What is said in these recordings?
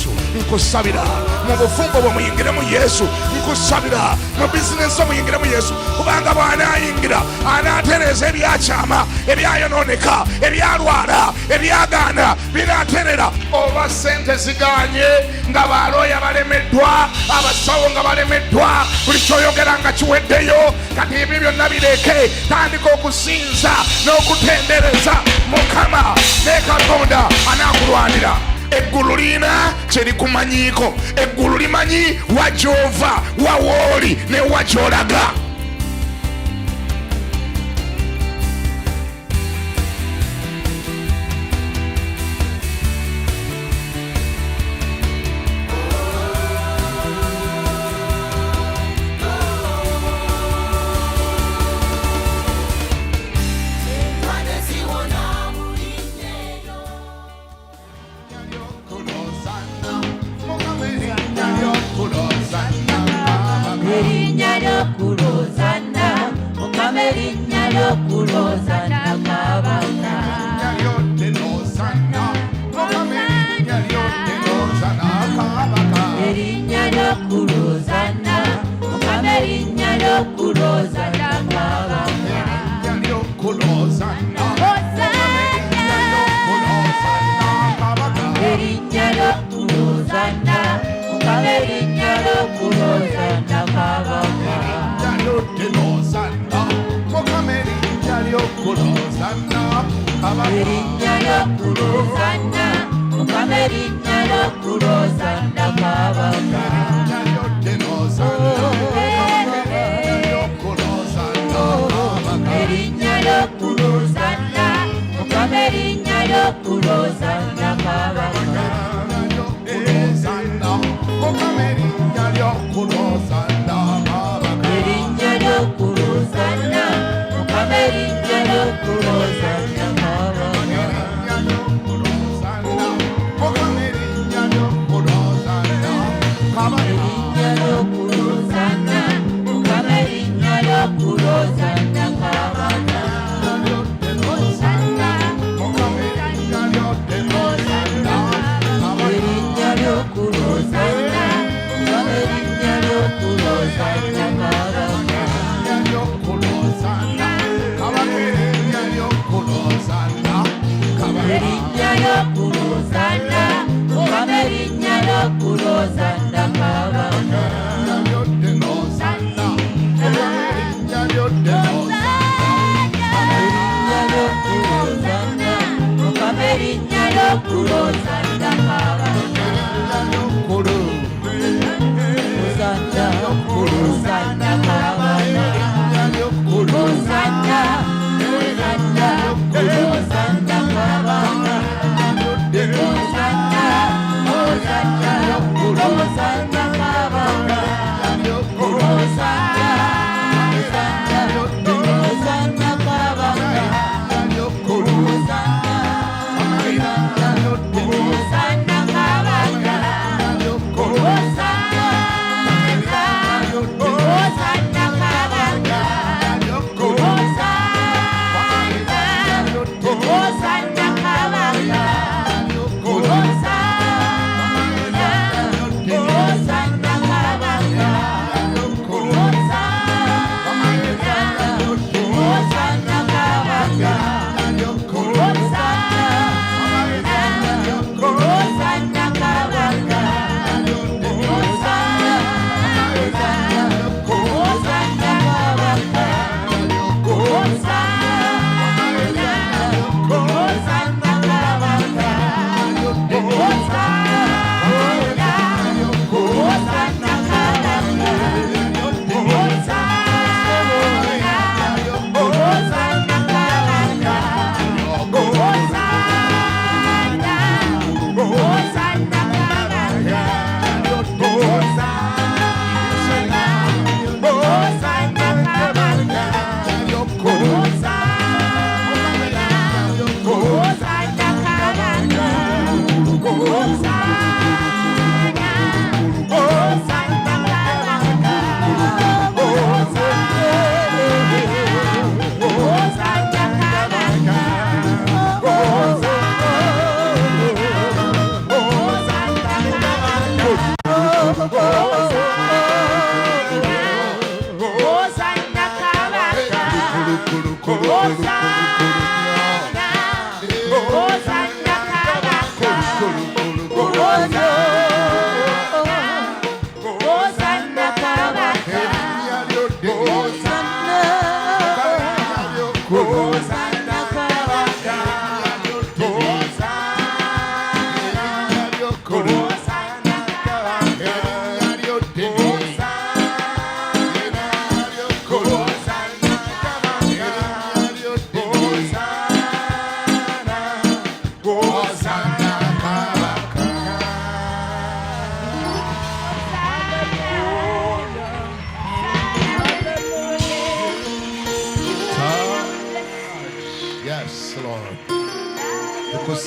Yesu nkusabira mu bufumbo bwe muyingiremu Yesu nkusabira mu bizinesi muyingiremu Yesu kubanga bw'anaayingira anaatereza ebyakyama ebyayononeka ebyalwala ebyagaana binaaterera oba sente ziganye nga balooya balemeddwa abasawo nga balemeddwa buli kyoyogera nga kiweddeyo kati ebyo byonna bireke tandika okusinza n'okutendereza Mukama ne Katonda anaakulwanira. Eggulu lina kye likumanyiiko, eggulu limanyi wajova wawooli ne wajolaga.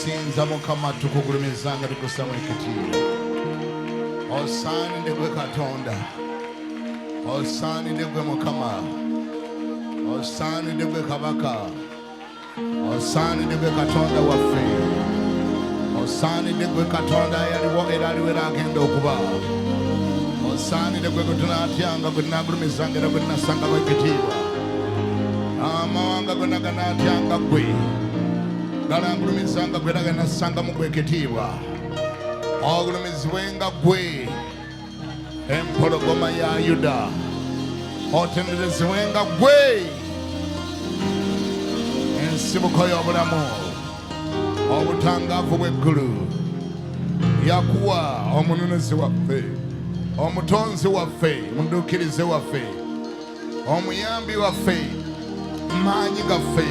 tukusinza Mukama tukugulumizanga tukusaba ekitiibwa. Osaanidde gwe Katonda, osaanidde gwe Mukama, osaanidde gwe Kabaka, osaanidde gwe Katonda waffe, osaanidde gwe Katonda eyaliwo era aliwo era agenda okuba, osaanidde gwe tunaatyanga gwe tunaagulumizanga era gwe tunassangamu ekitiibwa. Amawanga gonna ganaatyanga gwe ganaagulumizanga gwe era ganassangamu gwe ekitiibwa. Ogulumizibwenga gwe empologoma ya Yuda, otenderezibwenga gwe ensibuko y'obulamu, obutangaavu bw'eggulu. Yakuwa omununuzi waffe, omutonzi waffe, omuduukirize waffe, omuyambi waffe, maanyi gaffe,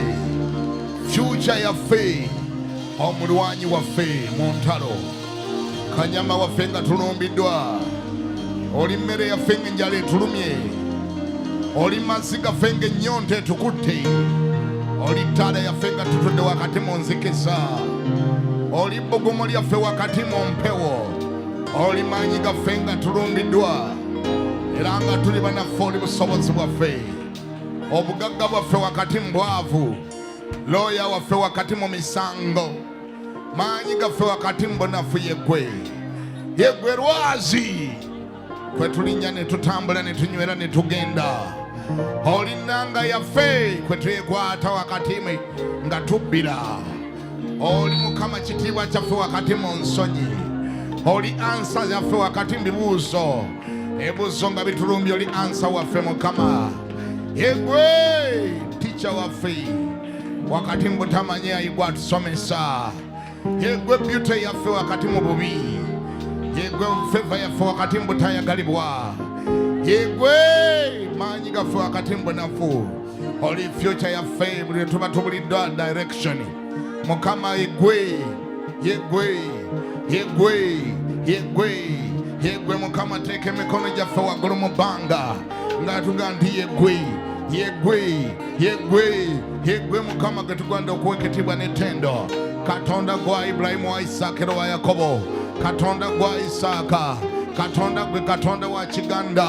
fyuca yaffe, omulwanyi waffe mu ntalo, kanyama waffe nga tulumbiddwa, oli mmere yaffe ng'enjala etulumye, oli mazzi gaffe ng'ennyonta etukutte, oli ttaala yaffe nga tutudde wakati mu nzikisa, oli bbugumu lyaffe wakati mu mpewo, oli maanyi gaffe nga tulumbiddwa era nga tuli banaffe, oli busobozi bwaffe, obugagga bwaffe wakati mu bwavu, looya waffe wakati mu misango, maanyi gaffe wakati mu bunafu yeggwe, yeggwe lwazi kwe tulinnya ne tutambula ne tunywera ne tugenda, oli nnanga yaffe kwe twekwata wakati nga tubbira, oli Mukama kitiibwa kyaffe wakati mu nsonyi, oli ansa yaffe wakati mu bibuuzo, ebibuuzo nga bitulumbye, oli ansa waffe Mukama, yeggwe tica waffe wakati mu butamanya ayigwa atusomesa, yeggwe byute yaffe wakati mu bubi, yeggwe feva yaffe wakati mu butayagalibwa, yeggwe maanyi gaffe wakati mu bunafu, oli future yaffe buli tuba tubuliddwa direction. Mukama yeggwe, yeggwe, yeggwe, yeggwe, yeggwe Mukama teeka emikono gyaffe waggulu mu bbanga nga tuga nti yeggwe, yeggwe, yeggwe, yeggwe Mukama gwe tugenda okuwa ekitiibwa n'ettendo, Katonda gwa Ibulayimu, wa Isaaka era wa Yakobo, Katonda gwa Isaaka, Katonda gwe Katonda wa Kiganda,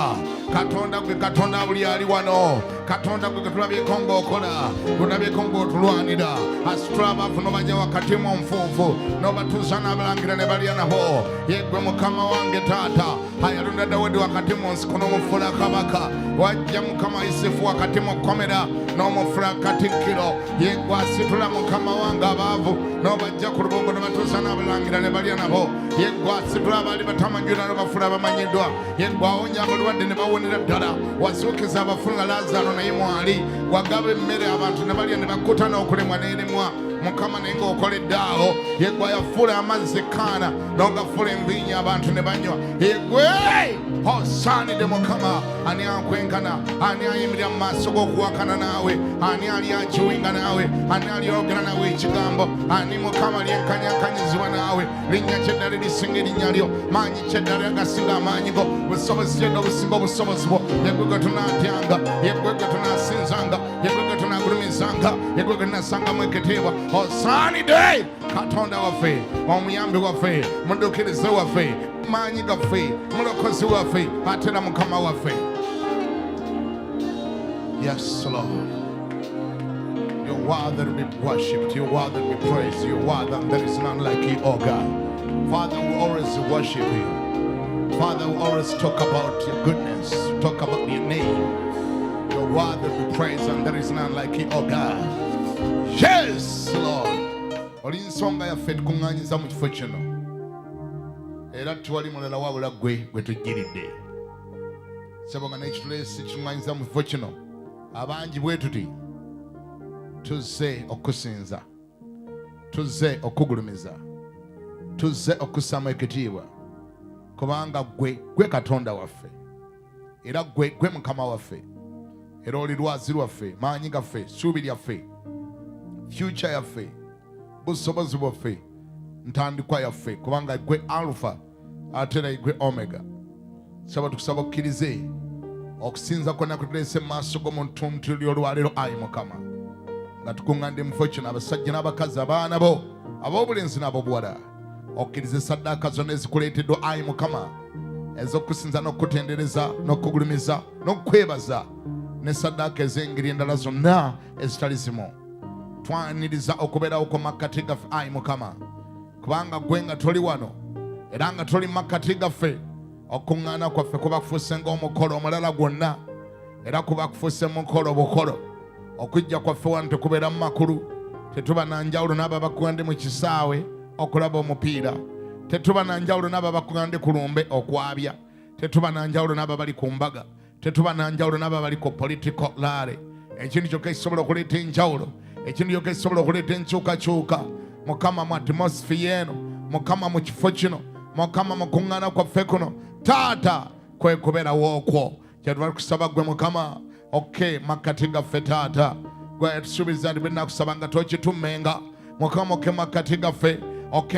Katonda gwe Katonda buli ali wano, Katonda gwe tulabyeko ng'okola, tulabyeko ng'otulwanira, asitula abaavu n'obajja wakati mu nfuufu n'obatuusa n'abalangira ne balya nabo, yeggwe Mukama wange Taata ayalonda Dawudi wakati mu nsiko n'omufuula kabaka, wajja Mukama Yusufu wakati mu kkomera n'omufuula katikkiro, yeggwe asitula Mukama wange abaavu n'obajja ku lubongo ne batuusa n'abalangira ne balya nabo, yeggwe asitula abaali batamanyirwa n'obafuula bamanyiddwa, yeggwe awonya abalwadde ne bawonera ddala, wazuukiza abafu nga Laazaalo naye mwali, wagaba emmere abantu ne balya ne bakkuta n'okulemwa n'eremwa, Mukama naye ng'okoledde awo, yeggwe yafuula amazzi kaana n'ogafuula envinnyo abantu ne banywa, yeggwe osaanidde Mukama. Ani ankwenkana, ani ayimirira mu maaso g'okuwakana naawe, ani ali akiwinga naawe, ani alyogera naawe ekigambo, ani Mukama lyenkanyakanyizibwa naawe, linnya kyeddala erisinga erinnya lyo, maanyi kyeddala agasinga amaanyi go, busobozi kyeddala obusinga obusobozi bwo, yeggwe gwe tunaatyanga, yeggwe gwe tunaasinzanga, yeggwe gwe tunaagulumizanga, yeggwe gwe tunassangamu ekitiibwa. Osaanidde Katonda waffe, omuyambi waffe, muduukirize waffe, maanyi gaffe, mulokozi waffe, ate era Mukama waffe. Yes, Lord. You're worthy to be worshipped, you're worthy to be praised, you're worthy, and there is none like you, oh God. Father, we always worship you. Father, we always talk about your goodness, talk about your name. You're worthy to be praised, and there is none like you, oh God. Yes, Lord. Oli nsonga yaffe tukuŋŋaanyiza mu kifo kino, era tewali mulala wabula gwe gwe tujjiridde. Sebo nga n'ekituleesi kituŋŋaanyiza mu kifo kino, abangi bwe tuti tuzze okusinza, tuzze okugulumiza, tuzze okussamu ekitiibwa, kubanga gwe Katonda waffe, era gwe Mukama waffe, era oli lwazi lwaffe, maanyi gaffe, ssuubi lyaffe, future yaffe, busobozi bwaffe, ntandikwa yaffe, kubanga gwe Alpha ate era gwe Omega. Saba tukusaba okkirize okusinza kwonna kutuleese mu maaso g'omuntu ly'olwaleero, ayi Mukama, nga tukuŋŋaanidde mu kifo kino abasajja n'abakazi, abaana bo ab'obulenzi n'ab'obuwala okkiriza essaddaaka zonna ezikuleeteddwa ayi Mukama ez'okusinza n'okutendereza n'okugulumiza n'okwebaza n'essaddaaka ez'engeri endala zonna ezitali zimu. Twaniriza okubeerawo ku makkati gaffe ayi Mukama, kubanga gwe nga toli wano era nga toli makkati gaffe, okuŋŋaana kwaffe kuba kufuuse ng'omukolo omulala gwonna, era kuba kufuuse mukolo bukolo. Okujja kwaffe wano tekubeera mu makulu, tetuba na njawulo n'abo bakugande mu kisaawe okulaba omupiira, tetuba na njawulo n'abo bakugande ku lumbe okwabya, tetuba na njawulo n'abo bali ku mbaga, tetuba na njawulo n'abo bali ku political rally. Ekintu kyokka ekisobola okuleeta enjawulo, ekintu kyokka ekisobola okuleeta enkyukakyuka, Mukama, mu atmosphere eno, Mukama, mu kifo kino, Mukama, mu kuŋŋaana kwaffe kuno, Taata, kwe kubeerawo okwo. Kyetubali kusaba gwe Mukama, makkati gaffe Taata, gwe tusuubiza nti bwe nnakusaba nga tokitumenga Mukama, makkati gaffe,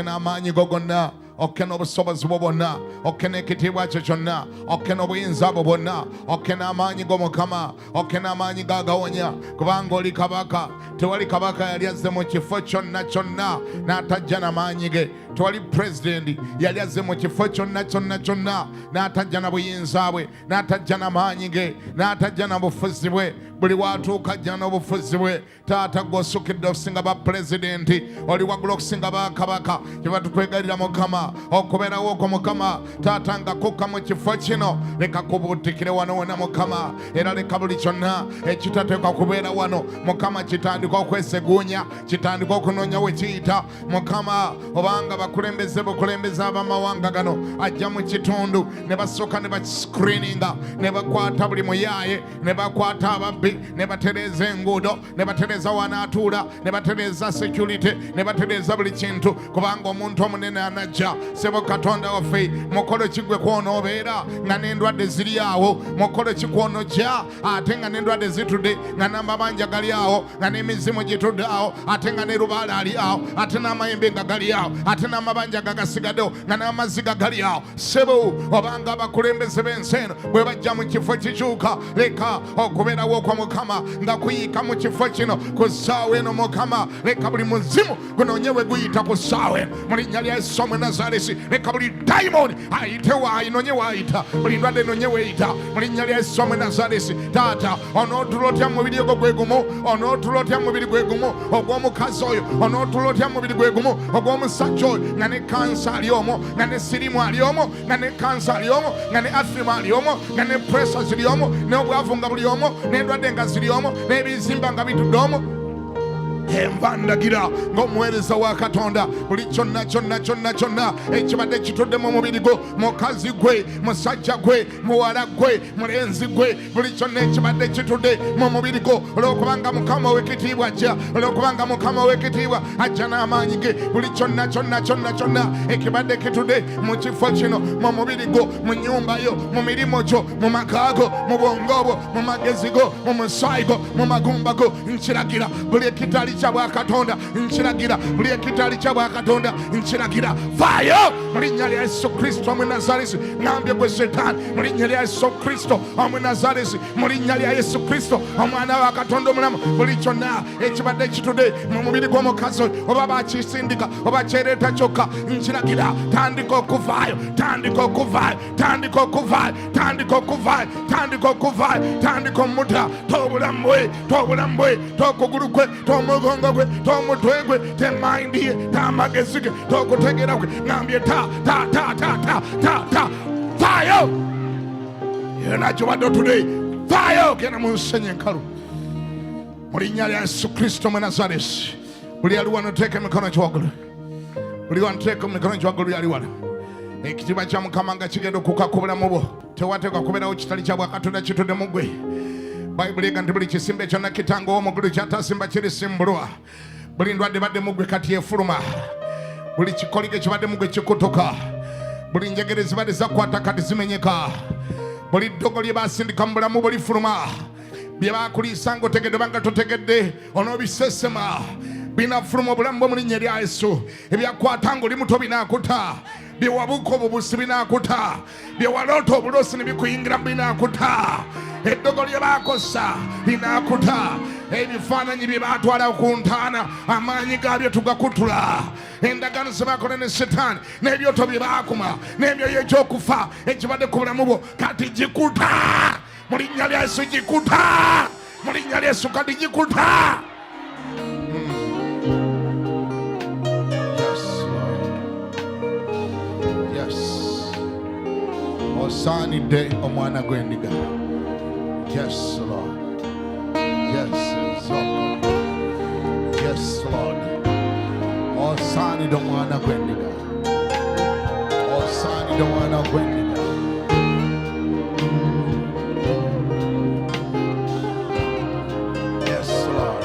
n'amaanyi go gonna, n'obusobozi bwo bwonna, n'ekitiibwa kyo kyonna, n'obuyinza bwo bwonna, n'amaanyi go Mukama, n'amaanyi gagawonya, kubanga oli kabaka. Tewali kabaka yali azze mu kifo kyonna kyonna n'atajja n'amaanyi ge. Tewali pulezidenti yali azze mu kifo kyonna kyonna kyonna n'atajja na buyinza bwe, n'atajja n'amaanyi ge, n'atajja na bufuzi bwe. Buli watuuka ajja n'obufuzi bwe. Taata, gw'osukidde okusinga ba pulezidenti, oli waggulu okusinga ba kabaka. Kyeba tukwegalira Mukama okubeerawo okwo Mukama. Taata, nga kukka mu kifo kino, leka kubuutikire wano wonna Mukama, era leka buli kyonna ekitateekwa kubeera wano Mukama kitandika okweseguunya, kitandika okunoonya we kiyita Mukama. Obanga bakulembeze bukulembeze ab'amawanga gano ajja mu kitundu ne basooka ne bascreeninga, ne bakwata buli muyaaye, ne bakwata ababbi, ne batereeza enguudo, ne batereeza wanaatuula, ne batereeza security, ne batereeza buli kintu, kubanga omuntu omunene anajja. Sebo Katonda waffe, mukolo ki gwe kw'onoobeera nga n'endwadde ziri awo? Mukolo ki kw'onojja ate nga n'endwadde zitudde, nga n'amabanja gali awo, nga n'emizimu gitudde awo, ate nga ne lubaala ali awo, ate n'amayembe nga gali awo, ate n'amabanja gagasigaddewo, nga n'amazzi gali awo? Sebo, obanga abakulembeze b'ensi eno bwe bajja mu kifo kikyuka, leka okubeerawo kwa Mukama nga kuyiika mu kifo kino ku ssaawa eno Mukama. Leka buli muzimu gunoonye we guyita ku ssaawa eno mu linnya lya Yesu omwe Nazaresi. Leka buli dayimoni ayite waayinoonye waayita, buli ndwadde enoonye weeyita mu linnya lya Yesu omwe Nazaresi. Taata, onootula otya mu mubiri ogwo gwe gumu, onootula otya mu mubiri gwe gumu ogw'omukazi oyo, onootula otya mu mubiri gwe gumu ogw'omusajja oyo, nga ne kansa ali omwo, nga ne sirimu ali omwo, nga ne kansa ali omwo, nga ne athima ali omwo, nga ne pressure ziri omwo, n'obwavu nga buli omwo, n'endwadde nga ziri omwo, n'ebizimba nga bitudde omwo. Enva ndagira ng'omuweereza wa Katonda, buli kyonna kyonna kyonna kyonna ekibadde kitudde mu mubiri gwo, mukazi gwe, musajja gwe, muwala gwe, mulenzi gwe, buli kyonna ekibadde kitudde mu mubiri gwo, olw'okubanga Mukama ow'ekitiibwa ajja, olw'okubanga Mukama ow'ekitiibwa ajja n'amaanyi ge. Buli kyonna kyonna kyonna kyonna ekibadde kitudde mu kifo kino, mu mubiri gwo, mu nnyumba yo, mu mirimu gyo, mu maka go, mu bwongo bwo, mu magezi go, mu musaayi go, mu magumba go, nkiragira buli ekitali kya Bwakatonda, nkiragira buli ekitali kya Bwakatonda, nkiragira vaayo mu linnya lya Yesu Kristo omwe Nazaresi. Ngambye gwe Setaani, mu linnya lya Yesu Kristo omwe Nazaresi, mu linnya lya Yesu Kristo omwana wa Katonda omulamu, buli kyonna ekibadde kitudde mu mubiri gw'omukazi oyo, oba bakisindika oba kyereeta kyokka, nkiragira tandika okuvaayo, tandika okuvaayo, tandika okuvaayo, tandika okuvaayo, tandika okuvaayo, tandika omuta t'obulamu bwe, t'obulamu bwe, t'okugulu kwe, t'omugongo gwe, t'omutwe gwe, t'emmayindi ye, t'amagezi ge, t'okutegeera kwe. Ngambye vaayo yena kyobadde today, vaayo genda mu nsenyi enkalu mu linnya lya Yesu Kristo omwe Nazaresi. Buli ali wano teeka emikono gyo waggulu, buli wano teeka emikono gyo waggulu, yali wano. Ekitiibwa kya Mukama nga kigenda okukka ku bulamu bwo, tewateekwa kubeerawo kitali kya Bwakatonda kitudde mu ggwe. Bayibuli ega nti buli kisimbe kyonna kitanga ow'omuggulu kyatasimba kirisimbulwa. Buli ndwadde badde mu ggwe kati efuluma, buli kikolige kibadde mu ggwe kikutuka, buli njegere zibadde zakwata kati zimenyeka, buli ddogo lye basindika mu bulamu bwo lifuluma, bye bakuliisa ng'otegedde banga totegedde onoobisesema, binafuluma obulamu bwo mu linnya lya Yesu. Ebyakwata ng'oli muto binaakuta, bye wabuuka obubusi binaakuta, bye waloota obulosi ne bikuyingira binaakuta, eddogo lye baakosa linaakuta, ebifaananyi bye baatwala ku ntaana amaanyi gaabyo tugakutula, endagaano ze bakola ne setaani n'ebyoto bye baakuma n'emyoyo egyokufa ekibadde ku bulamu bwo kati gikuta mu linnya lya Yesu, gikuta mu linnya lya Yesu, kati gikuta. Osaanidde omwana gw'endiga. Yes, Lord. Yes, Lord. Yes, Lord. Osaanidde omwana gw'endiga. Osaanidde omwana gw'endiga. Yes, Lord.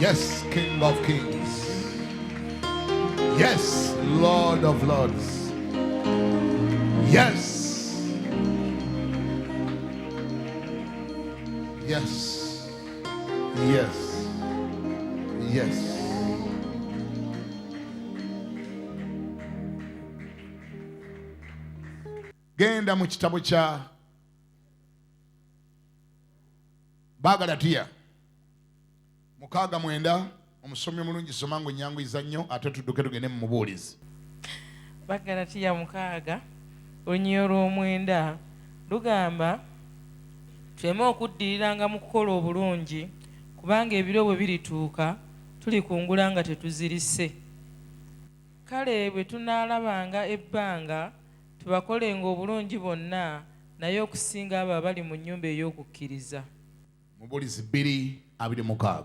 Yes, King of Kings. Yes, Lord of Lords. Yes. Yes. Yes. Yes. Genda mu kitabo kya Bagalatiya 6:9. Omusomi mulungi soma ngo nyangwiza nnyo ate tudduke tugende mu mubuulizi. Bagalatiya 6:9 lugamba tuleme okuddiriranga mu kukola obulungi kubanga ebiro bwe birituuka tulikungula nga tetuzirise. Kale bwe tunaalabanga ebbanga tubakolenga obulungi bonna naye okusinga abo abali mu nnyumba ey'okukkiriza. Mubuulizi 2:26.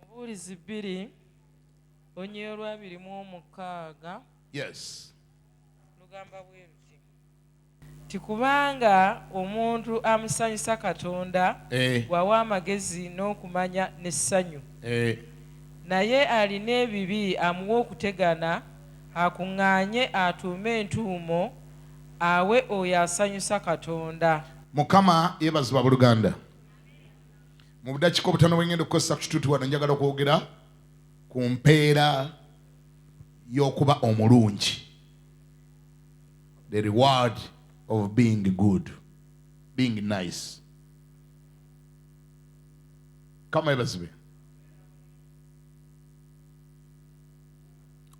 Mubuulizi 2:26. Yes. Lugamba bwe luti tikubanga omuntu amusanyusa Katonda wawa amagezi n'okumanya n'essanyu. Naye alina ebibi amuwa okutegana akuŋŋaanye atuume entuumo awe oyo asanyusa Katonda. Mukama yeebazibwa buluganda. Mu budakiika obutano bwengenda okukozesa ku kituuti wano njagala okwogera ku mpeera y'okuba omulungi. The reward of being good, being nice. Kama yeebazibwe.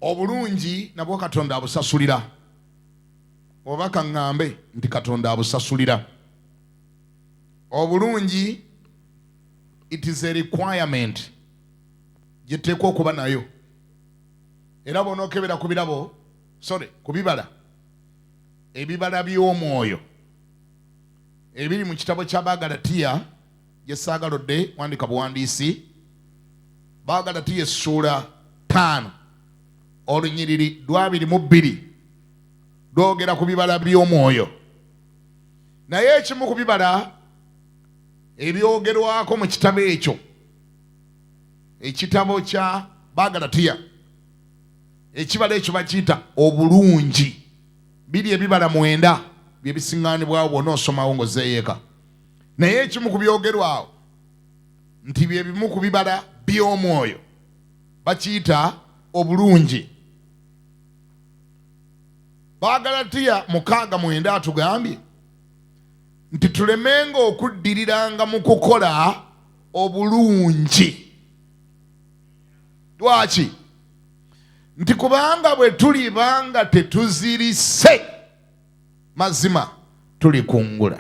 Obulungi nabwo Katonda abusasulira. Oba kaŋŋambe nti Katonda abusasulira. Obulungi, it is a requirement gyeteekwa okuba nayo. Era bw'onookebera ku birabo, ku bibala, ebibala by'omwoyo ebiri mu kitabo kya Bagalatiya gye saagalodde wandika buwandiisi. Bagalatiya essuula 5 olunyiriri 22 lwogera ku bibala by'omwoyo. Naye ekimu ku bibala ebyogerwako mu kitabo ekyo, ekitabo kya Bagalatiya, ekibala ekyo bakiyita obulungi. Biri ebibala 9 bye bisiŋŋaanibwawo bw'onoosomawo ng'ozeeyeeka. Naye ekimu ku byogerwawo nti bye bimu ku bibala by'omwoyo bakiyita obulungi. Bagalatiya 6:9 atugambye nti tulemenga okuddiriranga mu kukola obulungi. Lwaki? Nti kubanga bwe tulibanga tetuzirise mazima tulikungula.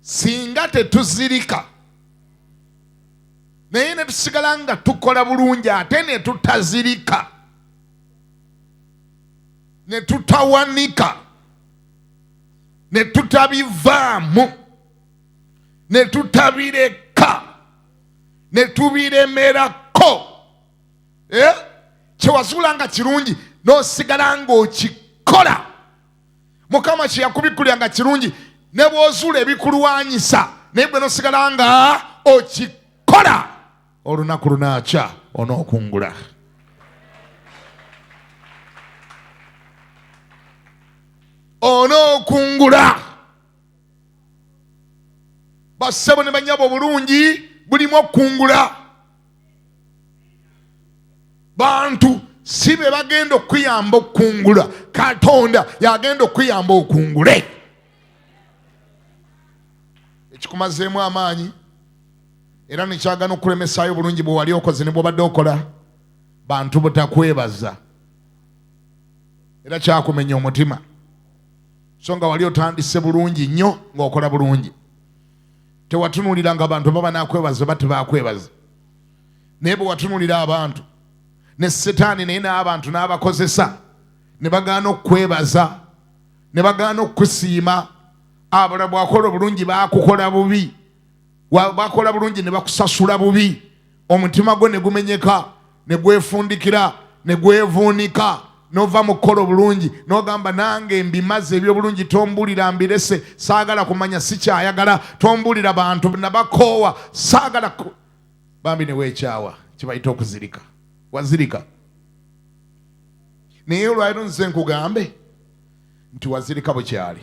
Singa tetuzirika naye ne tusigala nga tukola bulungi ate ne tutazirika ne tutawanika ne tutabivaamu ne tutabireka ne tubiremerako, kyewasuula nga kirungi n'osigala ng'okikola. Mukama kye yakubikulira nga kirungi ne bw'ozuula ebikulwanyisa naye bwe n'osigala nga okikola, olunaku lunaakya onookungula. Onookungula. Bassebo ne bannyabo obulungi bulimu okungula. Bantu si be bagenda okuyamba okungula, Katonda yagenda okuyamba okungule. Ekikumazeemu amaanyi era nekyagana okulemesaayo obulungi bwe wali okoze ne bw'obadde okola, bantu butakwebaza era kyakumenya omutima. So nga wali otandise bulungi nnyo ng'okola bulungi, tewatunuuliranga abantu baba nakwebaza oba tebakwebaza. Naye bwe watunuulira abantu ne Setaani naye n'abantu n'abakozesa ne bagaana okukwebaza ne bagaana okukusiima, abalala bwakola obulungi bakukola bubi, bakola bulungi ne bakusasula bubi, omutima gwo ne gumenyeka ne gwefundikira ne gwevuunika nova mu kukola obulungi n'ogamba nange mbimaze ebyobulungi tombulira mbirese saagala kumanya sikyayagala tombulira bantu nabakoowa saagala bambi ne weekyawa kibayita okuzirika wazirika naye olwaliro nze nkugambe nti wazirika bukyali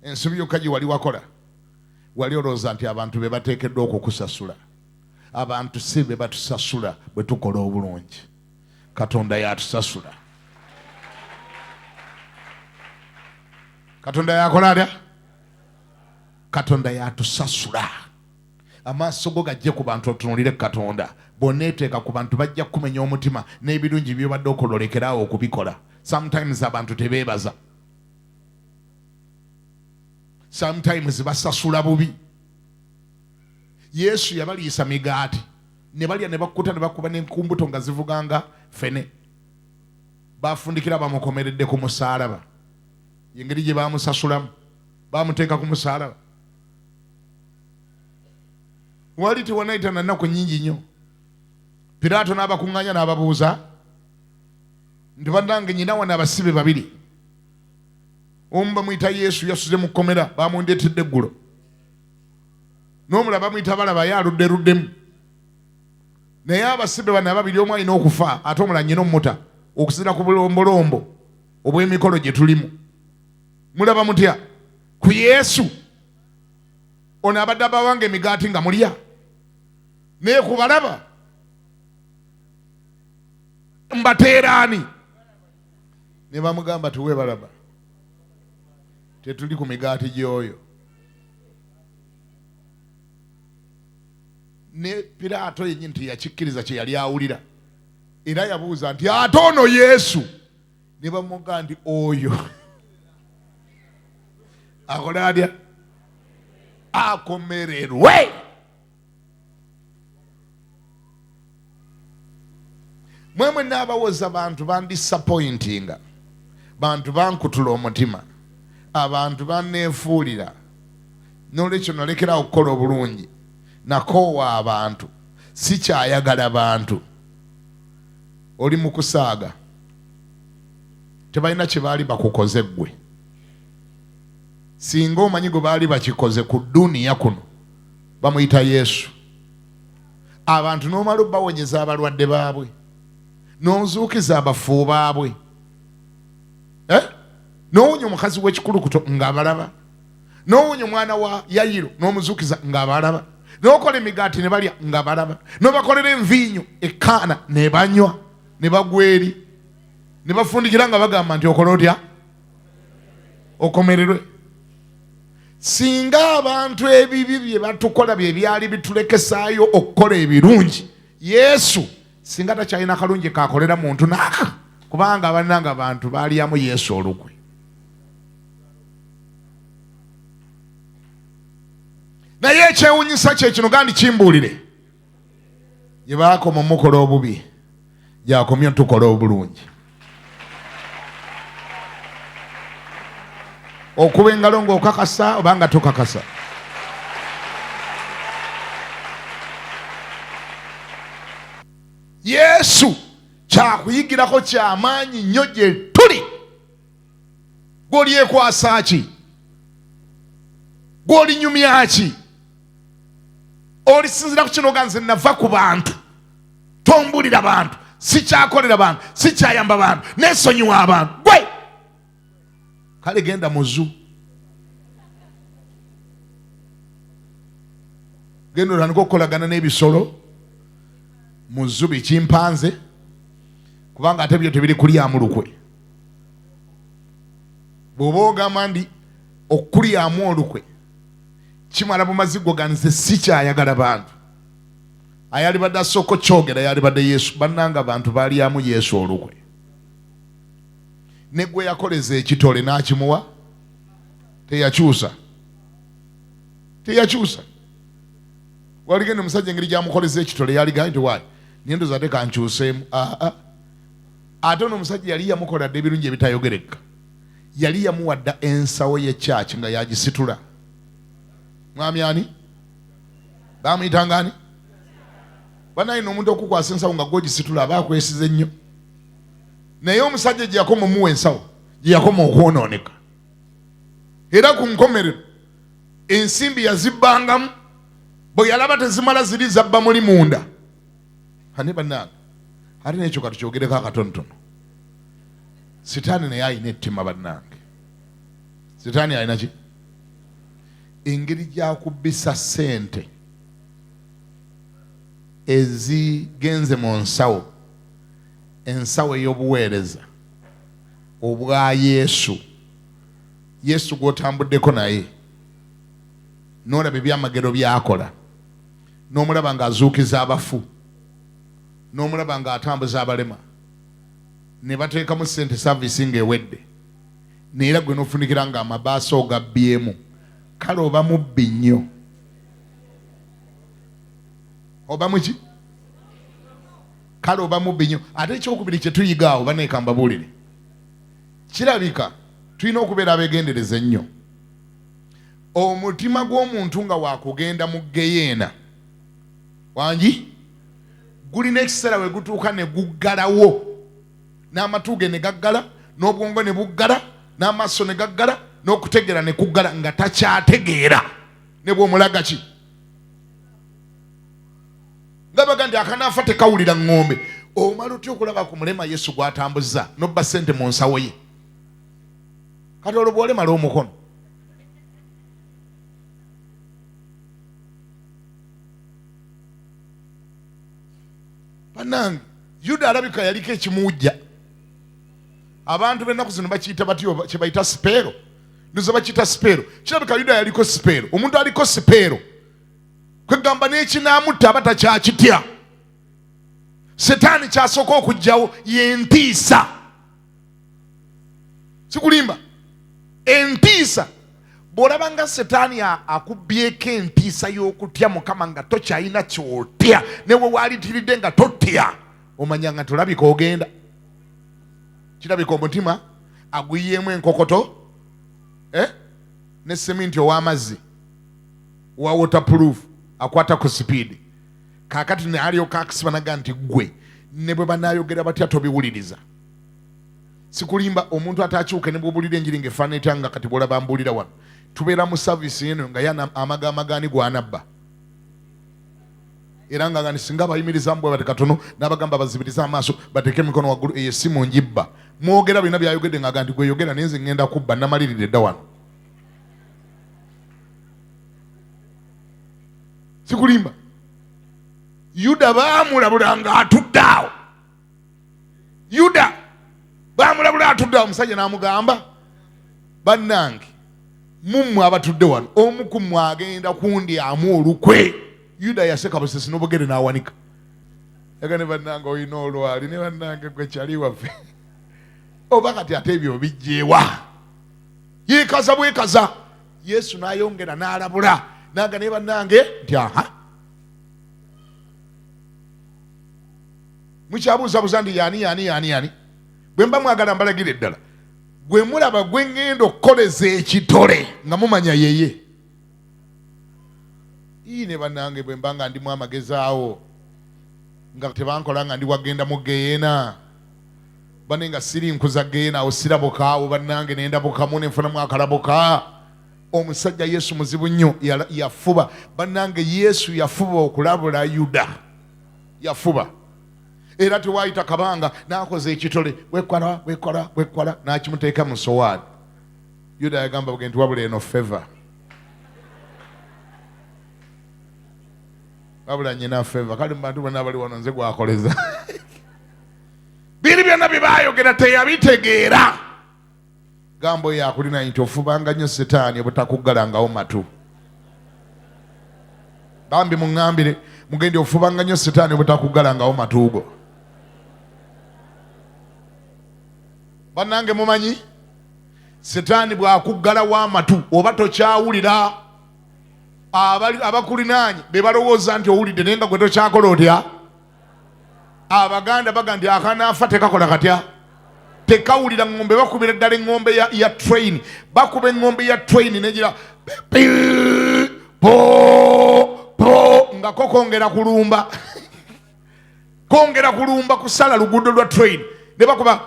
ensobi yokka gye wali wakola wali olowooza nti abantu be bateekeddwa okukusasula abantu si be batusasula bwe tukola obulungi Katonda yatusasula Katonda yakola atya Katonda yatusasula amaaso go gajje ku bantu otunuulire Katonda boneeteeka ku bantu bajja kumenya omutima n'ebirungi byobadde okololekerawo okubikola sometimes abantu tebeebaza sometimes basasula bubi Yesu yabaliisa migaati ne balya ne bakkuta ne bakuba n'enkumbuto nga zivuganga fene bafundikira bamukomeredde ku musaalaba yengeri gye bamusasulamu bamuteeka ku musaalaba wali tewanayita na nnaku nnyingi nnyo Piraato n'abakuŋŋaanya n'ababuuza nti bannange nyina wana abasibe babiri omu bamuyita Yesu yasuze mu kkomera bamundeetedde eggulo n'omulala bamuyita Balaba ye aludderuddemu naye abasibe bano ababiri omu alina okufa ate omulala nnyina ommuta okusira ku bulombolombo obw'emikolo gye tulimu mulaba mutya ku Yesu ono abadde abawanga emigaati nga mulya naye ku Balaba mbateeraani ne bamugamba tuwe Balaba tetuli ku migaati gy'oyo ne Piraato yennyini teyakikkiriza kye yali awulira era yabuuza nti ate ono Yesu ne bamugamba nti oyo akola atya akomererwe mwemwe n'abawoza bantu bandisappointinga bantu bankutula omutima abantu banneefuulira n'olwekyo nolekerawo okukola obulungi nakoowa abantu sikyayagala bantu oli mu kusaaga tebalina kye baali bakukoze ggwe singa omanyi gwe baali bakikoze ku duniya kuno bamuyita Yesu abantu n'omala obbawonyeza abalwadde baabwe n'ozuukiza abafu baabwe n'owunya omukazi w'ekikulukuto ng'abalaba n'owunya omwana wa Yayiro n'omuzuukiza ng'abalaba n'okola emigaati ne balya ng'abalaba n'obakolera enviinyo ekaana ne banywa ne bagwa eri ne bafundikira nga bagamba nti okola otya okomererwe singa abantu ebibi bye batukola bye byali bitulekesaayo okukola ebirungi Yesu singa takyalina kalungi kakolera muntu naaka kubanga abananga abantu baalyamu Yesu olukwe naye ekyewunyisa kye kino gandi kimbuulire gye baakoma mukola obubi gyakomye tukola obulungi okuba engalo ng'okakasa obanga tokakasa Yesu kyakuyigirako kyamaanyi nnyo gye tuli gw'olyekwasa ki gw'olinyumya ki olisinzira ku kino ga nze nava ku bantu tombulira bantu sikyakolera bantu sikyayamba bantu nesonyiwa abantu gwe kale genda muzu genda olwanika okukolagana n'ebisolo muzu bikimpanze kubanga ate byo tebiri kulyamu lukwe bw'oba ogamba ndi okulyamu olukwe kimala bumazigwa ganze sikyayagala bantu ayali badde asooka kyogera yali badde Yesu bannanga abantu balyamu Yesu olukwe ne gwe yakoleza ekitole n'akimuwa teyakyusa waligenda omusajja engeri gyamukoleza ekitole yaligaa nti waayi nyendo zate kankyuseemu ate ono omusajja yali yamukoladde ebirungi ebitayogereka yali yamuwadda ensawo y'ekyaki nga yagisitula mwami ani bamuyitanga ani banayina omuntu okukwasa ensawo nga gwogisitula aba akwesize nnyo naye omusajja gye yakoma omuwa ensawo gye yakoma okwonooneka. Era ku nkomerero ensimbi yazibbangamu, bwe yalaba tezimala ziri zabba muli munda. Ane bannange ate n'ekyo katukyogereko akatonotono. Sitaani naye alina ettima bannange. Sitaani alina ki? Engeri gyakubbisa ssente ezigenze mu nsawo, ensawo ey'obuweereza obwa Yesu. Yesu gw'otambuddeko naye n'olaba ebyamagero by'akola, n'omulaba ng'azuukiza abafu, n'omulaba ng'atambuza abalema, ne bateekamu ssente saavisi ng'ewedde, neera gwe n'ofunikira ng'amabaasa ogabbyemu. Kale oba mubbi nnyo. Oba muki? Kale oba mubbi nnyo. Ate ekyokubiri kye tuyiga awo baneeka mbabuulire, kirabika tulina okubeera abeegendereza ennyo. Omutima gw'omuntu nga wakugenda mu geyeena wangi gulina ekiseera we gutuuka ne guggalawo, n'amatu ge ne gaggala, n'obwongo ne buggala, n'amaaso ne gaggala, n'okutegeera ne kuggala nga takyategeera ne bw'omulaga ki. Nga baga nti akanaafa tekawulira ng'ombe. Omala otya okulaba ku mulema Yesu gw'atambuza n'obba ssente mu nsawo ye? Kati olwo bw'olemala omukono. Bannange, Yuda alabika yaliko ekimuujja. Abantu b'ennaku zino bakiyita batyo, kye bayita sipeero. Ndoza bakiyita sipeero. Kirabika Yuda yaliko sipeero. Omuntu aliko sipeero kwegamba n'ekinaamutta aba takyakitya. Setaani kyasooka okugyawo y'entiisa. Sikulimba. Entiisa. Bw'olaba nga Setaani akubbyeko entiisa y'okutya Mukama nga tokyalina ky'otya, ne we waalitiridde nga totya, omanya nga tolabika ogenda. Kirabika omutima agwiyeemu enkokoto ne seminti ow'amazzi wa waterproof akwata ku sipiidi. Kaakati ne alyoka akisibanaga nti gwe ne bwe banaayogera batya tobiwuliriza. Sikulimba omuntu atakyuke ne bw'obulira enjiri ng'efaana etya nga kati bw'olaba mbuulira wano. Tubeera mu saavisi eno nga yana amagaani gwanabba. Era nga gani singa bayimiriza mbwe bati katono n'abagamba bazibiriza amaaso bateeke emikono waggulu, eyo essimu njibba. Mwogera bina byayogedde nga nti gwe yogera naye nze ngenda kubba namalirire dda wano. Sikulimba. Yuda baamulabula nga atudde awo. Yuda baamulabula atudde awo, omusajja n'amugamba, bannange mummwe abatudde wano omu ku mmwe agenda kundyamu olukwe. Yuda yaseka busesi n'obugere n'awanika. Yaga ne bannange olina olwali, ne bannange gwe kyali waffe. Oba kati ate ebyo bijjeewa. Yeekaza bwekaza. Yesu n'ayongera n'alabula. Naga ne bannange nti aha. Mukyabuuzabuuza nti yaani. Bwe mba mwagala mbalagire ddala. Gwe mulaba gwe ngenda okukoleza ekitole nga mumanya yeye. Ne bannange bwe mba nga ndimu amagezi awo nga tebankola nga ndi wagenda mu geyeena. Bane nga siri nkuza geyeena awo sirabuka awo bannange ne ndabukamu ne nfunamu akalabuka. Omusajja Yesu muzibu nnyo yafuba. Bannange Yesu yafuba okulabula Yuda. Yafuba. Era tewaayita kabanga n'akoza ekitole wekola n'akimuteeka mu sowaani. Yuda yagamba bwe nti wabula eno feva. Wabula nyina feva. Kale mu bantu bonna abali wano nze gwakoleza. Biri byonna bye baayogera teyabitegeera. Gamba oyo akulina nti ofubanga nnyo Setaani obutakuggalangawo matu. Bambi muŋŋambire mugende ofubanga nnyo Setaani obutakuggalangawo matu go. Bannange mumanyi Setaani bw'akuggalawo amatu oba tokyawulira, abakulinaanye be balowooza nti owulidde naye nga gwe tokyakola otya. Abaganda baga nti akanaafa tekakola katya, tekawulira. Ngombe bakubira ddala eŋŋombe ya train, bakuba eŋŋombe ya train negira nga ko kongera kulumba kusala luguudo lwa train ne bakuba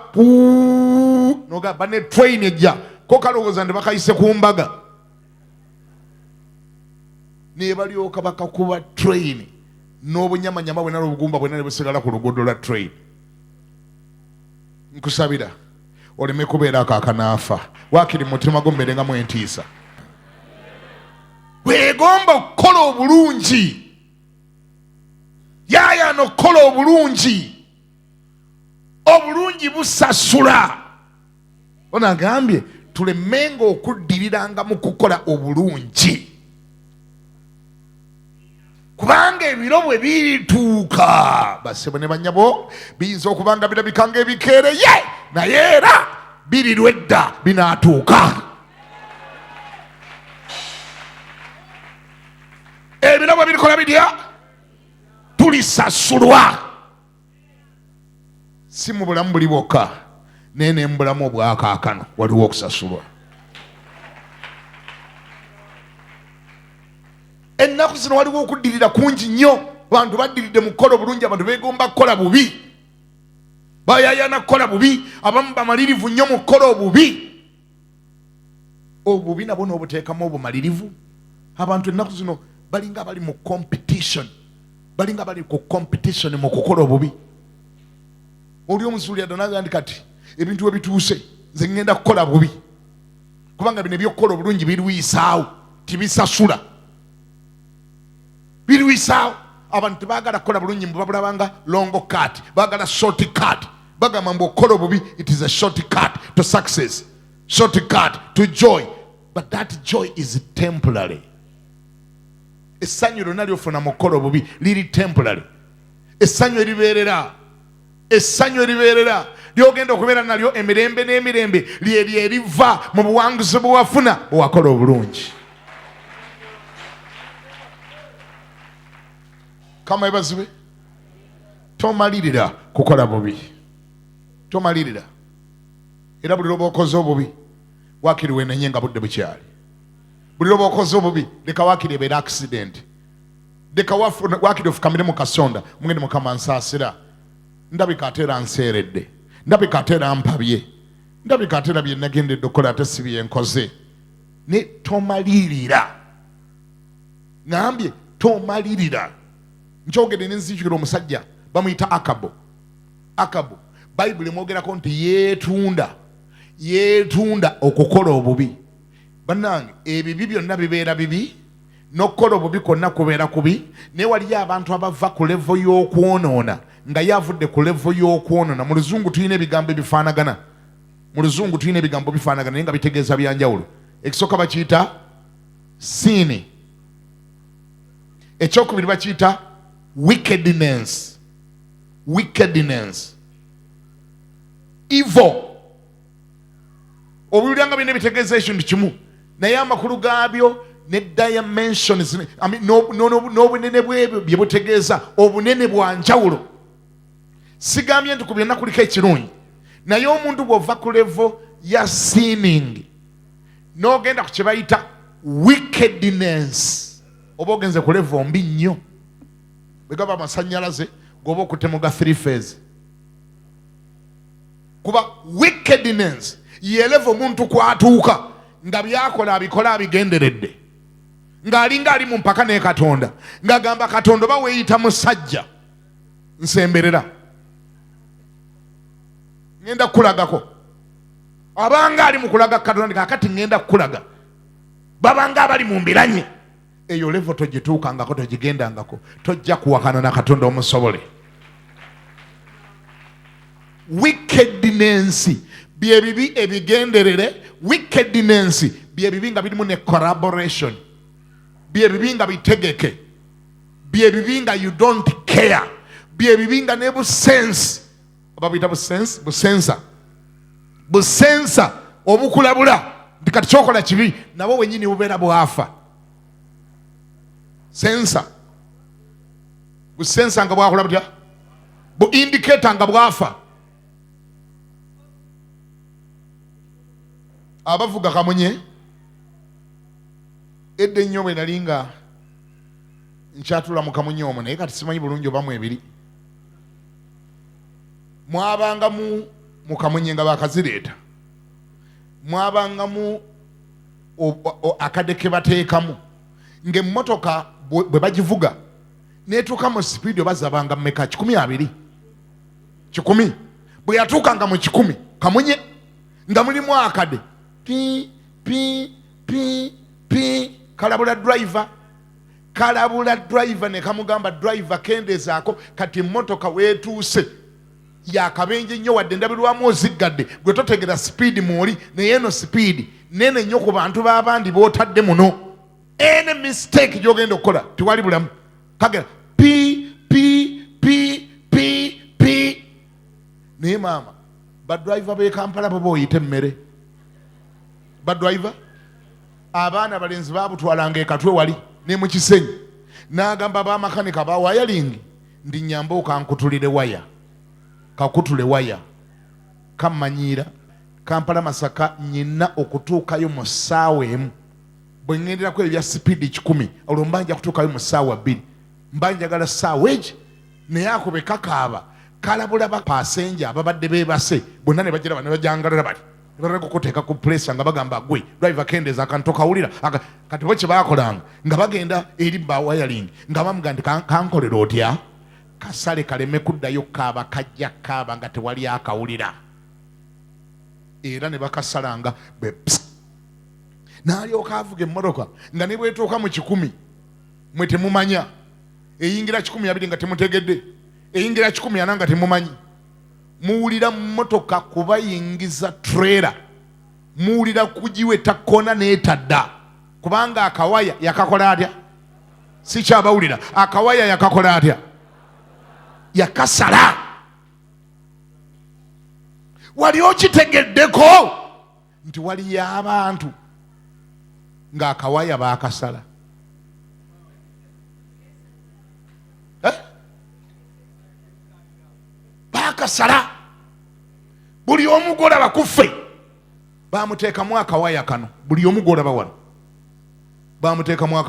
nogamba ne train ejja ko kalowooza ne bakayise ku mbaga ne balyoka bakakuba train n'obunyamanyama bwena n'obugumba bwena ne busigala ku luguudo lwa train. Nkusabira oleme kubeera akakanaafa waakiri mutima gwo mbeerengamu entiisa. Weegomba okukola obulungi yaayano okukola obulungi. Obulungi busasula. Ono agambye tulemenga okuddiriranga mu kukola obulungi kubanga ebiro bwe birituuka basebo ne bannyabo biyinza okubanga birabikanga ebikeereye naye era birirwa edda binaatuuka. Ebiro bwe birikola bitya tulisasulwa si mu bulamu buli bwokka naye ne mu bulamu obwakaakano waliwo okusasulwa. Ennaku zino waliwo okuddirira kungi nnyo. Abantu baddiridde mu kukola obulungi, abantu beegomba kukola bubi, bayayana kukola bubi, abamu bamalirivu nnyo mu kukola obubi. Obubi nabwo n'obuteekamu obumalirivu. Abantu ennaku zino balinga bali mu competition, balinga bali ku competition mu kukola obubi. Oli omusuuli adonagandi kati ebintu we bituuse nze ngenda kukola bubi kubanga bino ebyokukola obulungi birwisaawo tibisasula. Birwisaawo. Abantu tebaagala kukola bulungi mbabulabanga longo cut, baagala short cut. Bagamba mbu okukola obubi it is a short cut to success, short cut to joy, but that joy is temporary. Essanyu lyonna lyofuna mu kukola obubi liri temporary. Essanyu eribeerera, essanyu eribeerera lyogenda okubeera nalyo emirembe n'emirembe lyeri eriva mu buwanguzi bwe wafuna bwe wakola obulungi. Kama ebazibwe tomalirira kukola bubi, tomalirira. Era buli lwoba okoze obubi waakiri weenenye nga budde bukyali. Buli lwoba okoze obubi leka waakiri ebeera accident, leka waakiri ofukamire mu kasonda mugende Mukama nsaasira, ndabika ate era nseeredde, ndabika ate era mpabye, ndabika ate era bye nagendedde okukola ate si bye nkoze. Ne tomalirira, ngambye tomalirira. Njogere nenzijukira omusajja bamuyita Akabu. Bayibuli mwogerako nti yeetunda okukola obubi. Bannange ebibi byonna bibeera bibi n'okukola obubi kwonna kubeera kubi. Naye waliyo abantu abava ku levo y'okwonoona nga yavudde ku levo y'okwonoona. Mu Luzungu tulina ebigambo ebifaanagana, naye nga bitegeeza byanjawulo. Ekisooka bakiyita sin, ekyokubiri bakiyita wickedness, evil. Obulianga bine bitegeeza ekintu kimu naye amakulu gaabyo ne dimensions n'obunene bwebyo bye butegeeza obunene bwa njawulo. Sigambye nti ku byonna kuliko ekirungi, naye omuntu bw'ova ku levo ya sinning n'ogenda ku kye bayita wickedness oba ogenze ku levo mbi nnyo. Bwe gaba amasannyalaze g'oba okutemuga 3 phase. Kuba wickedness ye levo omuntu kwatuuka nga byakola abikola abigenderedde, ng'alinga ali mu mpaka ne Katonda, ng'agamba Katonda oba weeyita musajja nsemberera, ngenda kukulagako. Abanga ali mu kulaga Katonda kakati ngenda kukulaga, babanga abali mu mbiranye. Eyo levo togituukangako, togigendangako, tojja kuwakana na Katonda omusobole. Wickedness bye bibi ebigenderere. Wickedness bye bibi nga birimu ne collaboration, bye bibi nga bitegeke, bye bibi nga you don't care, bye bibi nga ne busense. Oba bita busensa obukulabula nti kati kyokola kibi nabo wenyini bubeera bwafa. Busensa nga bwakola butya, bu indicator nga bwafa. Abavuga kamunye edde ennyo bwe nali nga nkyatula mu kamunye omwo, naye kati simanyi bulungi oba mwebiri. Mwabanga mu mukamunye nga bakazireeta mwabangamu akadeke bateekamu ng'emmotoka bwe bagivuga neetuuka mu sipiidi bazabanga mmeka 100 bwe yatuukanga mu 100 kamunye nga mulimu akade pi pi pi pi kalabula driver ne kamugamba driver kendezaako kati emmotoka weetuuse yakabenje nnyo wadde ndabirwamu oziggadde gwe totegera sipiidi mwoli naye eno sipiidi nene nnyo ku bantu b'abandi bootadde muno ene mistake gy'ogenda okukola tewali bulamu kagera pi pi pi pi pi naye maama badriver b'e Kampala bo boyita emmere badriver abaana balenzi babutwalanga ekatwe wali ne mu Kisenyi n'agamba bamakanika ba wayalingi ndi nyamba okankutulire waya kakutule waya kamanyiira Kampala Masaka nyina okutuukayo mu ssaawa emu bwe ŋŋenderako ebya sipiidi 10 olwo mbanja kutuukayo mu ssaawa 2 mbanjagala ssaawa egi naye ako be kakaaba kalabula bapasenja ababadde beebase bonna ne bagira bane bajangalira bali barako kuteeka ku pressure nga bagamba gwe driver kendeza akantu kawulira kati bo kye baakolanga nga bagenda eri ba wiring nga bamugamba kankolera otya kasale kaleme kuddayo kaaba kajja kaaba nga tewali akawulira era ne bakasalanga n'alyoka avuga emmotoka nga ne bwetuuka mu 10 mwe temumanya eyingira 12 nga temutegedde eyingira 14 nga temumanyi muwulira mmotoka kubayingiza trailer muwulira kugiwe takona n'etadda kubanga akawaya yakakola atya si kyabawulira akawaya yakakola atya yakasala wali okitegeddeko nti waliyo abantu ng'akawaya baakasala baakasala buli omu gw'olaba kuffe baamuteekamu akawaya kano buli omu gw'olaba wano baamuteekamu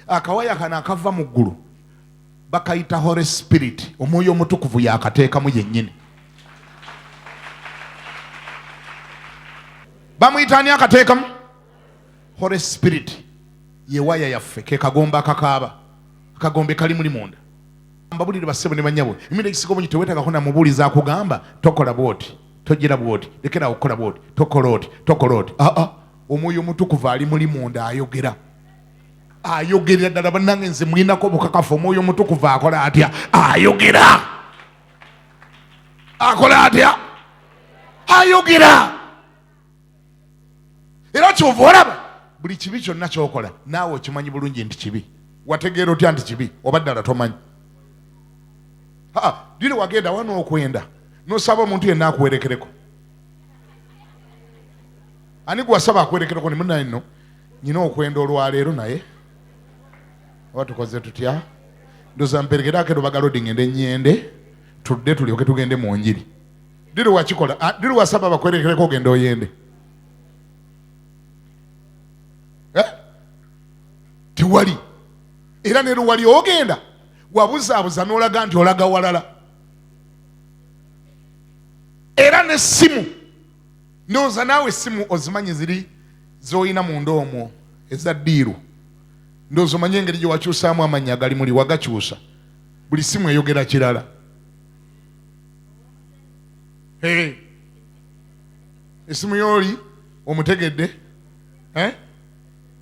akawaya kano akava mu ggulu bakayita Holy Spirit omwoyo omutukuvu yakateekamu yennyini bamuyitaani akateekamu Holy Spirit ye waya yaffe ke kagomba akakaaba akagombe kali muli munda mbabulire basebo ne banyabwe emire ekisigo teweetagako namubuuliza akugamba tokola bwoti togira bwoti lekera okukola bwoti tokola oti omwoyo omutukuvu ali muli munda ayogerera ddala bannange nze mulinako obukakafu omwoyo omutukuvu akola atya ayogera era kyova olaba buli kibi kyonna kyokola naawe okimanyi bulungi nti kibi wategeera otya nti kibi oba ddala tomanyi diri wagenda wano okwenda nosaba omuntu yenna akuwerekereko ani gwasaba akuwerekereko ni munaye nno nyina okwenda olwaleero naye oba tukoze tutya ndoza mperekerako erubagalodi ngende nyende tudde tulyoke tugende mu njiri diri wakikola diri wasaba bakwerekereko ogenda oyende tiwali era ne luwali ogenda wabuzaabuza n'olaga nti olaga walala era n'essimu ndowooza naawe essimu ozimanyi ziri z'olina munda omwo eza ddiiru ndowooza omanye engeri gye wakyusaamu amannya agali muli wagakyusa buli ssimu eyogera kirala essimu y'oli omutegedde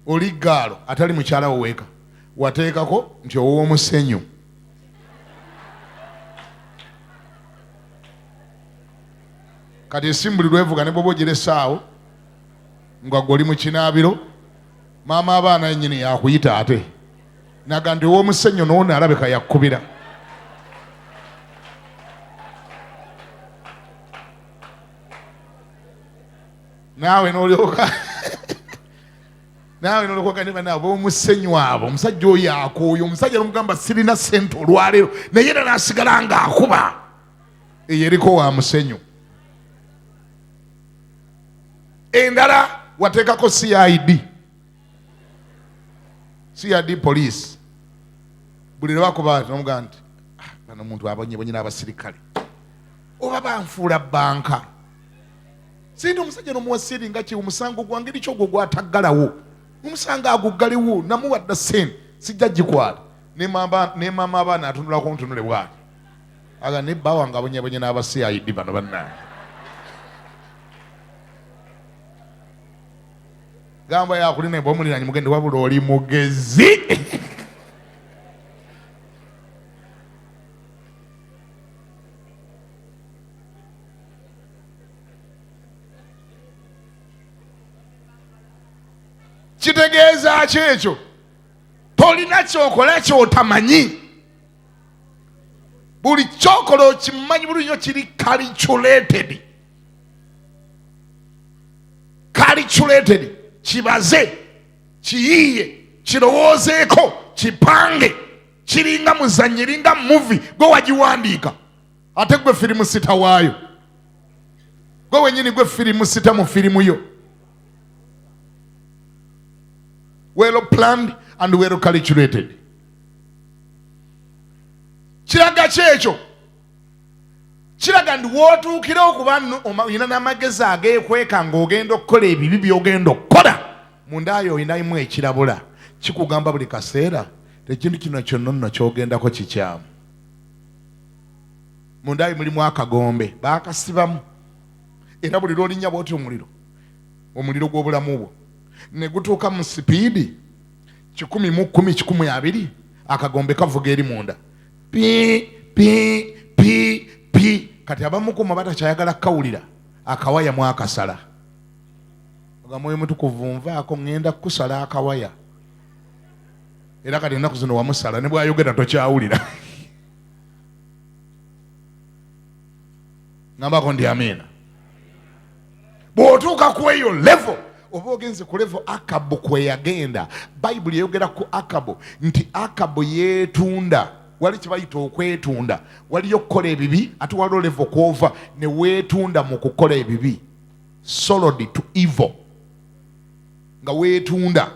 oli gaalo atali mukyala wo weeka wateekako nti ow'omusenyu kati essimu buli lwevuga ne bwoba ogira essaawo nga gwe oli mu kinaabiro maama abaana yennyini yakuyita ate naga nti ow'omusenyu noona alabika yakkubira naawe n'olyoka nawe nolokoka ne bana ab'omusenyu abo omusajja oyo akooyo omusajja nomugamba sirina ssente olwaleero naye era n'asigala ng'akuba eyo eriko wa musenyu endala wateekako CID police buli lwe bakuba nomugamba nti bano omuntu abonyebonye n'abasirikale oba banfuula banka. Sinti omusajja n'omuwasiiri nga omusango gwange eri kyogwo gwataggalawo. Omusango aguggaliwo namuwadde ssente sijja gikwata. Ne maama abaana atunulako ntunule bwati. Aga ne bba wange abonyabonye n'abasiyayidi bano bannaye. Gamba yakuli ne bw'omuliranye mugende wabula oli mugezi. Kitegeeza ki ekyo? Tolina kyokola kyotamanyi. Buli kyokola okimanyi bulungi kiri calculated. Calculated. Kibaze, kiyiye, kirowoozeeko, kipange, kiringa muzannyo, eringa movie gwe wagiwandiika. Ate gwe firimu sita waayo. Gwe wenyini gwe firimu sita mu firimu yo. Well planned and well calculated. Kiraga kyekyo. Kiraga ndi wootuukira okuba olina n'amagezi ageekweka ng'ogenda okukola ebibi by'ogenda okukola. Mundaayo olinamu ekirabula. Kikugamba buli kaseera ekintu kino kyonna nno ky'ogendako kikyamu. Mundaayo mulimu akagombe baakasibamu. Era buli lw'olinnya bw'oti omuliro gw'obulamu bwo ne gutuuka mu sipiidi 110 mu 10 120 akagombe kavuga eri munda. Pi pi pi pi. Kati abamu ku batakyayagala kawulira akawaya mu akasala. Ogamwoyo mutukuvu nvaako ŋŋenda kusala akawaya. Era kati ennaku zino wamusala ne bw'ayogera tokyawulira. Ngambako ndi amiina. Bw'otuuka ku eyo level oba ogenze ku level Akabu kwe yagenda. Bayibuli eyogera ku Akabu nti Akabu yeetunda. Wali kibayita okwetunda. Waliyo okukola ebibi ate waliyo level kwova ne weetunda mu kukola ebibi. Sold to evil. Nga weetunda.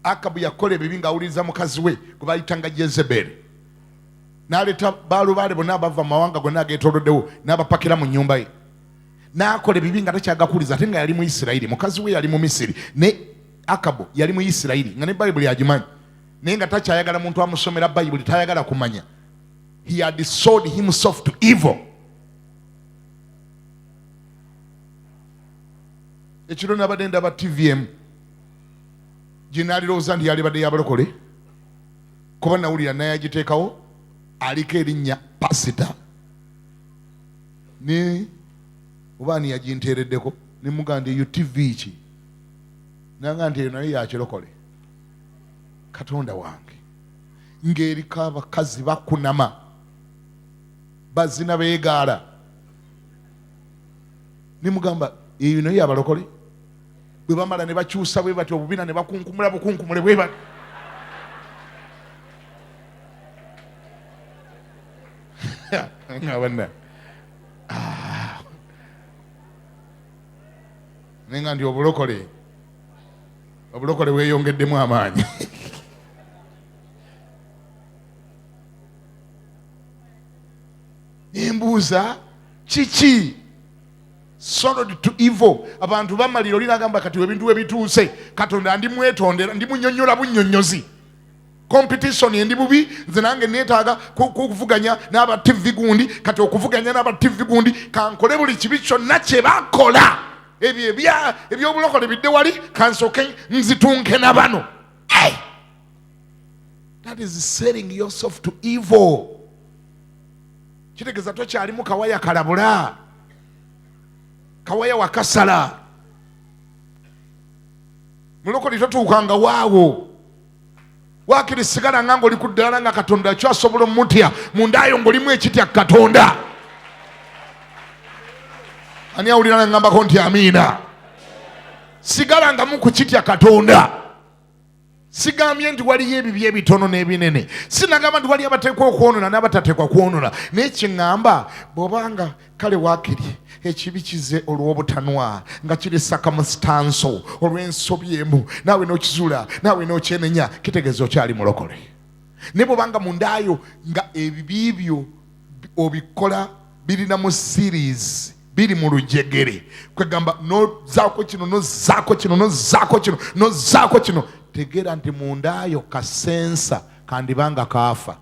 Akabu yakola ebibi ng'awuliriza mukazi we gwe bayitanga Jezeberi. N'aleeta baalubaale bonna abava mu mawanga gonna ageetooloddewo n'abapakira mu nnyumba ye. N'akola ebibi nga takyagakuliza ate nga yali mu Isirayiri. Mukazi we yali mu Misiri ne Akabu yali mu Isirayiri nga ne Bayibuli agimanyi. Naye nga takyayagala muntu amusomera Bayibuli tayagala kumanya. He had sold himself to evil. Ekiro nabadde ndaba TVM ginaalirowooza nti yalibadde yabalokole kuba nawulira naye agiteekawo aliko erinnya pasita ne obaani yaginteereddeko ne muganda eyo TV ki nanga nti eyo naye yakirokole. Katonda wange ng'eriko abakazi bakunama bazina beegaala ne mugamba eyo naye abalokole bwe bamala ne bakyusa bwe bati obubina ne bakunkumula bukunkumule bwe bati. Ngabanna nenga ndi obulokole weeyongeddemu amaanyi. Embuuza kiki? Sold to evil. Abantu bamalira oli nagamba kati ebintu ebituuse Katonda ndi mwetondera ndi munnyonnyola bunnyonnyozi. Competition endi bubi nze nange neetaaga kuvuganya n'aba TV gundi kati okuvuganya n'aba TV gundi kankole buli kibi kyonna kye bakola ebyo ebyobulokole bidde wali kansooke nzitunke na bano. That is selling yourself to evil. Kitegeeza tokyalimu kawaya kalabula. Kawaya wakasala. Mulokole totuukanga waawo. Waakiri sigala nga oli ku ddala nga Katonda kyasobola omutya mundaayo ng'olimu ekitya Katonda. Ani awulira nangambako nti amiina. Sigala nga mu ku kitya Katonda. Sigambye nti waliyo ebibi ebitono n'ebinene. Sinagamba nti wali abateekwa okwonona n'abatateekwa kwonona. Naye kye ŋŋamba bw'obanga kale waakiri ekibi kize olw'obutanwa nga kiri circumstantial olw'ensobi emu naawe n'okizuula naawe n'okyenenya kitegeeza okyali mulokole. Ne bw'obanga mundaayo nga ebibi byo obikola birina mu series biri mu lujegere kwegamba nozaako kino nozaako kino nozaako kino nozaako kino tegeera nti mundaayo kasensa kandibanga kaafa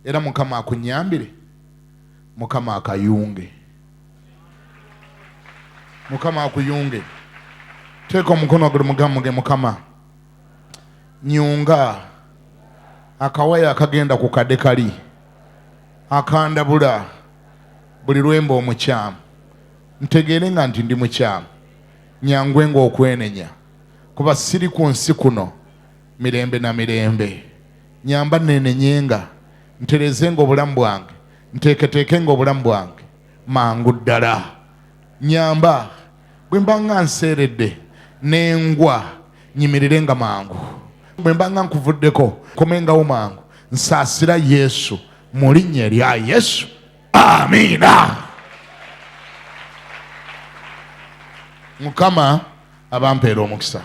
era Mukama akunyambire Mukama akayunge Mukama akuyunge teeka omukono guli mugamuge Mukama nyunga akawaya akagenda ku kadekali akandabula buli lwemba omukyamu ntegeere nga nti ndi mukyamu nyangwenga okwenenya kuba siri ku nsi kuno mirembe na mirembe nyamba nenenyenga nterezenga obulamu bwange nteeketeekenga obulamu bwange mangu ddala nyamba bwe mba nga nseeredde n'engwa nyimirirenga mangu bwe mba nga nkuvuddeko komengawo mangu nsaasira Yesu mu linnya erya Yesu amiina. Mukama abampeera omukisa.